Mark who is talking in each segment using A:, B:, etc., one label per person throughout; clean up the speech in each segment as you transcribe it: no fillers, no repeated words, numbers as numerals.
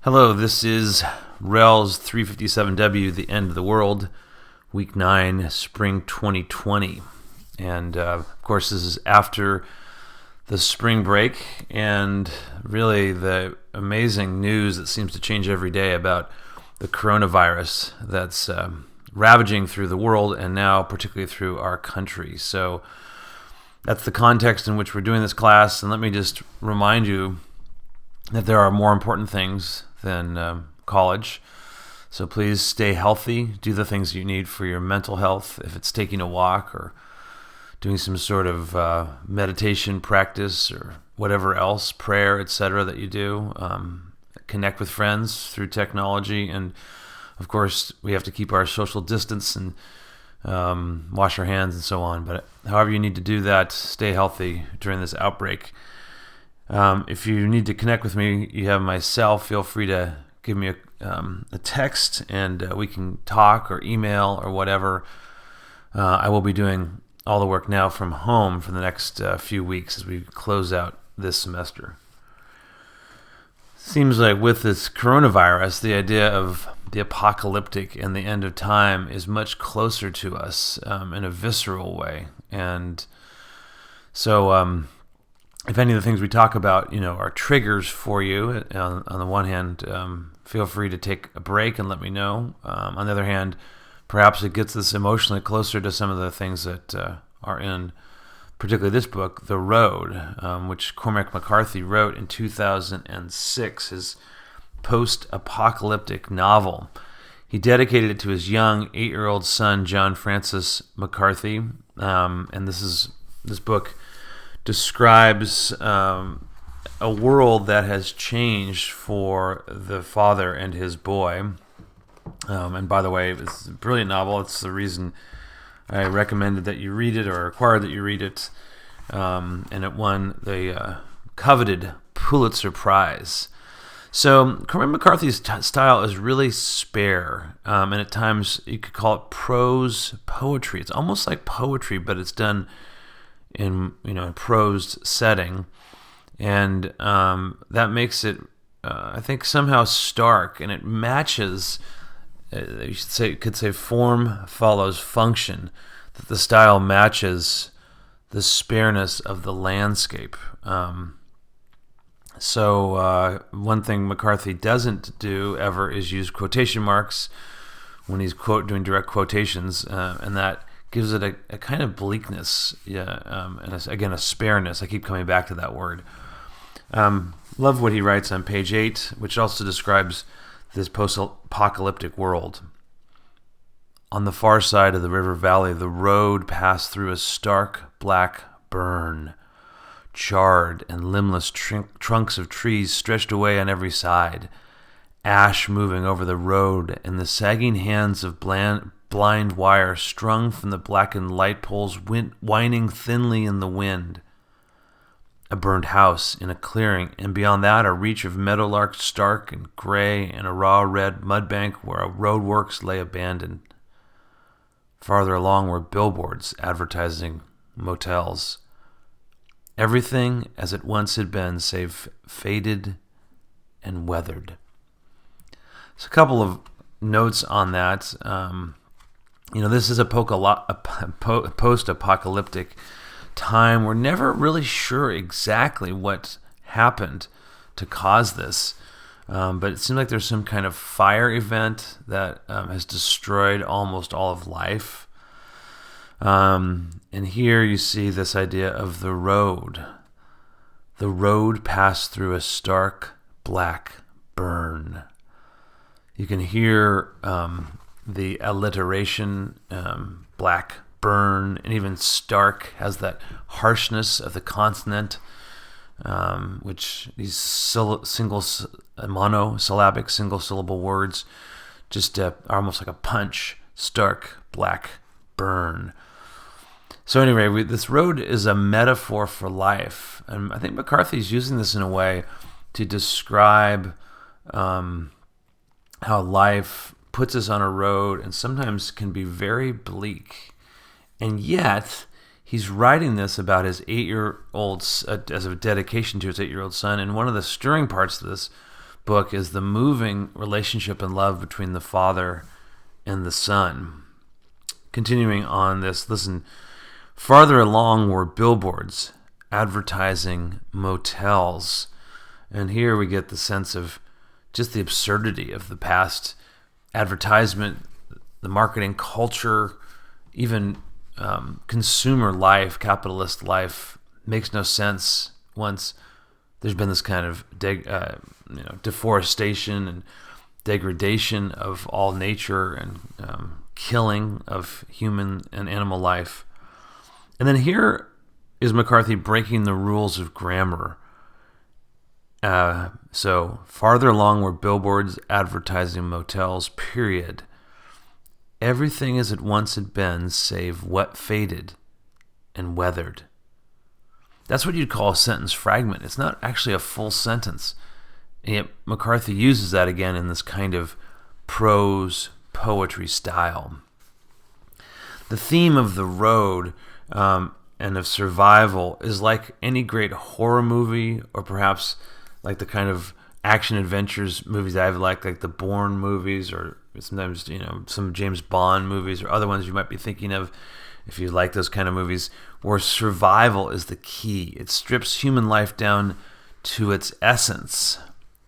A: Hello, this is RELS37W, The End of the World, Week 9, Spring 2020. And of course, this is after the spring break and really the amazing news that seems to change every day about the coronavirus that's ravaging through the world and now particularly through our country. So that's the context in which we're doing this class. And let me just remind you that there are more important things than college. So please stay healthy. Do the things you need for your mental health. If it's taking a walk or doing some sort of meditation practice or whatever else, prayer, etc. that you do. Connect with friends through technology. And of course, we have to keep our social distance and wash our hands and so on. But however you need to do that, stay healthy during this outbreak. If you need to connect with me, you have my cell. Feel free to give me a text, and we can talk or email or whatever. I will be doing all the work now from home for the next few weeks as we close out this semester. Seems like with this coronavirus, the idea of the apocalyptic and the end of time is much closer to us in a visceral way. And so if any of the things we talk about, are triggers for you, on the one hand, feel free to take a break and let me know. On the other hand, perhaps it gets us emotionally closer to some of the things that are in, particularly this book, The Road, which Cormac McCarthy wrote in 2006, his post-apocalyptic novel. He dedicated it to his young 8-year-old son, John Francis McCarthy, and this book describes a world that has changed for the father and his boy. And by the way, it's a brilliant novel. It's the reason I recommended that you read it or required that you read it. And it won the coveted Pulitzer Prize. So Cormac McCarthy's style is really spare. And at times you could call it prose poetry. It's almost like poetry, but it's done in a prosed setting, and that makes it, I think, somehow stark, and it matches. You could say form follows function. That the style matches the spareness of the landscape. So one thing McCarthy doesn't do ever is use quotation marks when he's doing direct quotations, and that gives it a kind of bleakness, and again a spareness. I keep coming back to that word. Love what he writes on page 8, which also describes this post-apocalyptic world. On the far side of the river valley, the road passed through a stark black burn. Charred and limbless trunks of trees stretched away on every side. Ash moving over the road, and the sagging hands of blind wire strung from the blackened light poles whining thinly in the wind. A burned house in a clearing, and beyond that a reach of meadowlarks stark and gray, and a raw red mud bank where a roadworks lay abandoned. Farther along were billboards advertising motels. Everything as it once had been, save faded and weathered. So a couple of notes on that. This is a post-apocalyptic time. We're never really sure exactly what happened to cause this, but it seems like there's some kind of fire event that has destroyed almost all of life. And here you see this idea of the road. The road passed through a stark black burn. You can hear the alliteration, black burn, and even stark has that harshness of the consonant, which these monosyllabic, single-syllable words just are almost like a punch. Stark, black, burn. So anyway, this road is a metaphor for life, and I think McCarthy's using this in a way to describe how life puts us on a road and sometimes can be very bleak. And yet, he's writing this about his 8-year-old, as a dedication to his 8-year-old son. And one of the stirring parts of this book is the moving relationship and love between the Father and the Son. Continuing on this, listen, farther along were billboards advertising motels. And here we get the sense of just the absurdity of the past advertisement, the marketing culture, even consumer life, capitalist life makes no sense once there's been this kind of deforestation and degradation of all nature and killing of human and animal life. And then here is McCarthy breaking the rules of grammar. So farther along were billboards advertising motels, period. Everything as it once had been, save what faded and weathered. That's what you'd call a sentence fragment. It's not actually a full sentence. And yet McCarthy uses that again in this kind of prose poetry style. The theme of the road and of survival is like any great horror movie, or perhaps like the kind of action adventures movies I've liked, like the Bourne movies, or sometimes some James Bond movies, or other ones you might be thinking of if you like those kind of movies, where survival is the key. It strips human life down to its essence.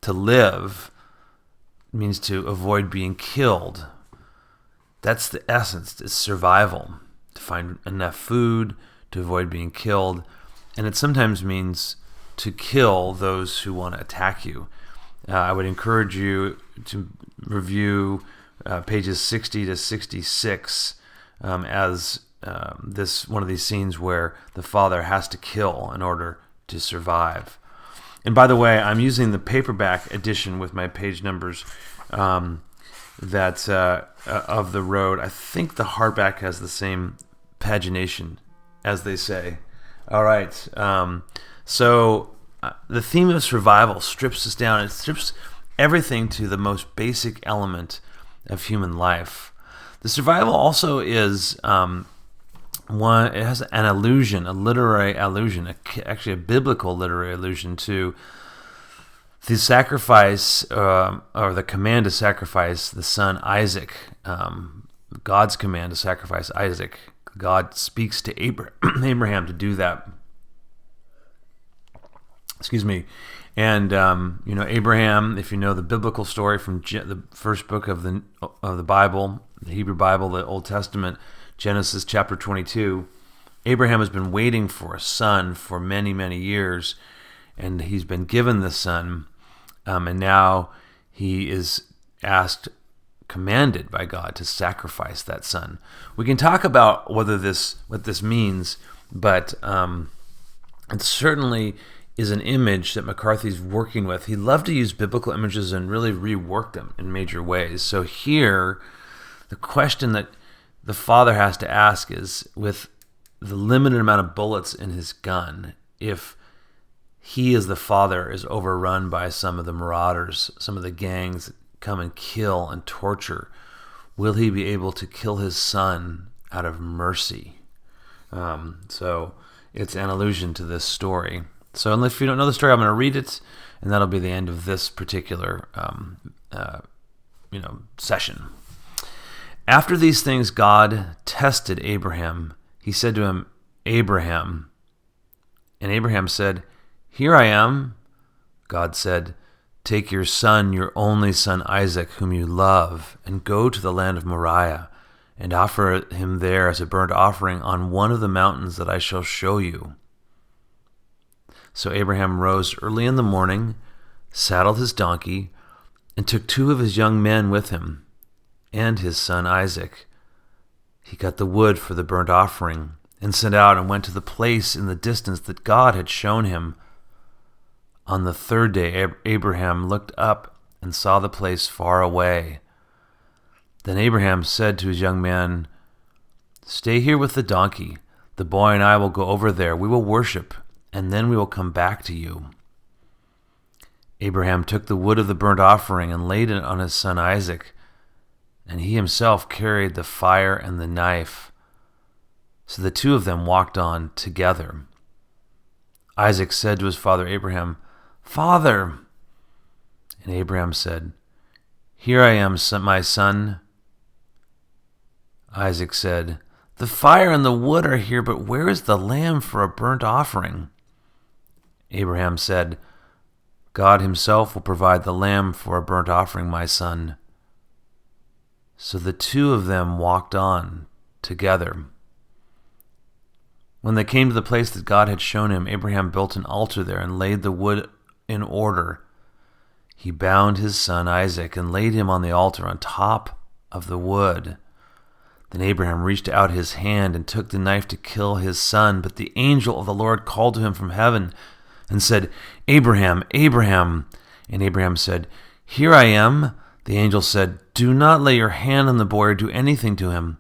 A: To live means to avoid being killed. That's the essence. It's survival. To find enough food, to avoid being killed. And it sometimes means to kill those who want to attack you. I would encourage you to review pages 60 to 66 as this one of these scenes where the father has to kill in order to survive. And by the way, I'm using the paperback edition with my page numbers of The Road. I think the hardback has the same pagination, as they say. All right. So the theme of survival strips us down. It strips everything to the most basic element of human life. The survival also is it has an allusion, a literary allusion, actually a biblical literary allusion to the sacrifice or the command to sacrifice the son Isaac. God's command to sacrifice Isaac. God speaks to Abraham to do that. Excuse me. And Abraham, if you know the biblical story from the first book of the Bible, the Hebrew Bible, the Old Testament, Genesis chapter 22, Abraham has been waiting for a son for many, many years, and he's been given the son, and now he is commanded by God to sacrifice that son. We can talk about what this means, but it certainly is an image that McCarthy's working with. He loved to use biblical images and really rework them in major ways. So here, the question that the father has to ask is, with the limited amount of bullets in his gun, if he as the father is overrun by some of the marauders, some of the gangs that come and kill and torture, will he be able to kill his son out of mercy? So it's an allusion to this story. So if you don't know the story, I'm going to read it, and that'll be the end of this particular session. After these things, God tested Abraham. He said to him, Abraham. And Abraham said, Here I am. God said, Take your son, your only son Isaac, whom you love, and go to the land of Moriah, and offer him there as a burnt offering on one of the mountains that I shall show you. So Abraham rose early in the morning, saddled his donkey, and took 2 of his young men with him, and his son Isaac. He cut the wood for the burnt offering, and set out and went to the place in the distance that God had shown him. On the 3rd day, Abraham looked up and saw the place far away. Then Abraham said to his young man, Stay here with the donkey. The boy and I will go over there. We will worship, and then we will come back to you. Abraham took the wood of the burnt offering and laid it on his son Isaac, and he himself carried the fire and the knife. So the 2 of them walked on together. Isaac said to his father Abraham, Father! And Abraham said, "Here I am, my son." Isaac said, "The fire and the wood are here, but where is the lamb for a burnt offering?" Abraham said, "God himself will provide the lamb for a burnt offering, my son." So the two of them walked on together. When they came to the place that God had shown him, Abraham built an altar there and laid the wood in order. He bound his son Isaac and laid him on the altar on top of the wood. Then Abraham reached out his hand and took the knife to kill his son. But the angel of the Lord called to him from heaven and said, "Abraham, Abraham." And Abraham said, "Here I am." The angel said, "Do not lay your hand on the boy or do anything to him.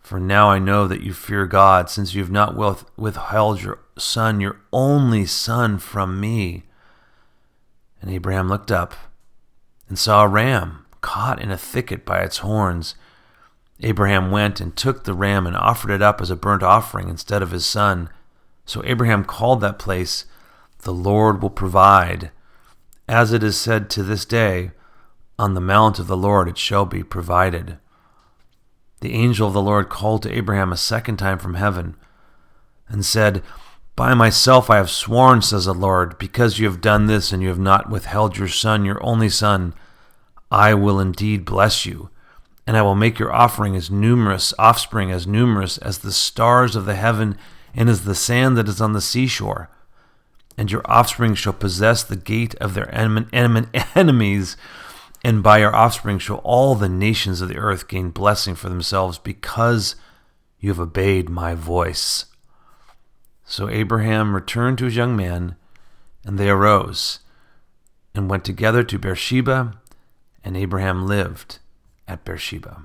A: For now I know that you fear God, since you have not withheld your son, your only son, from me." And Abraham looked up and saw a ram caught in a thicket by its horns. Abraham went and took the ram and offered it up as a burnt offering instead of his son. So Abraham called that place, "The Lord will provide." As it is said to this day, "On the mount of the Lord it shall be provided." The angel of the Lord called to Abraham a second time from heaven and said, "By myself I have sworn, says the Lord, because you have done this and you have not withheld your son, your only son, I will indeed bless you, and I will make your offspring as numerous as the stars of the heaven and as the sand that is on the seashore. And your offspring shall possess the gate of their enemies, and by your offspring shall all the nations of the earth gain blessing for themselves, because you have obeyed my voice." So Abraham returned to his young man, and they arose and went together to Beersheba, and Abraham lived at Beersheba.